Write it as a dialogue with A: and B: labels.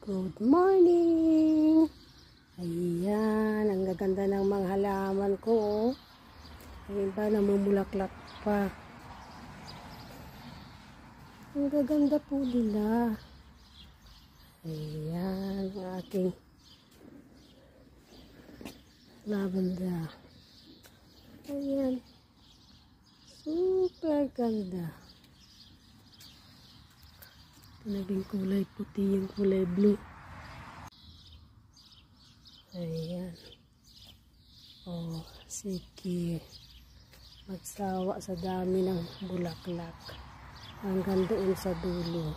A: Good morning! Ayan, ang gaganda ng mga halaman ko. Ayan ba, namumulaklak pa. Ang gaganda po nila. Ayan, ang aking lavender. Ayan. Super ganda. Naging kulay puti yung kulay blue. Ayan. Oh, sige. Magsawa sa dami ng bulaklak. Hanggang doon sa dulo.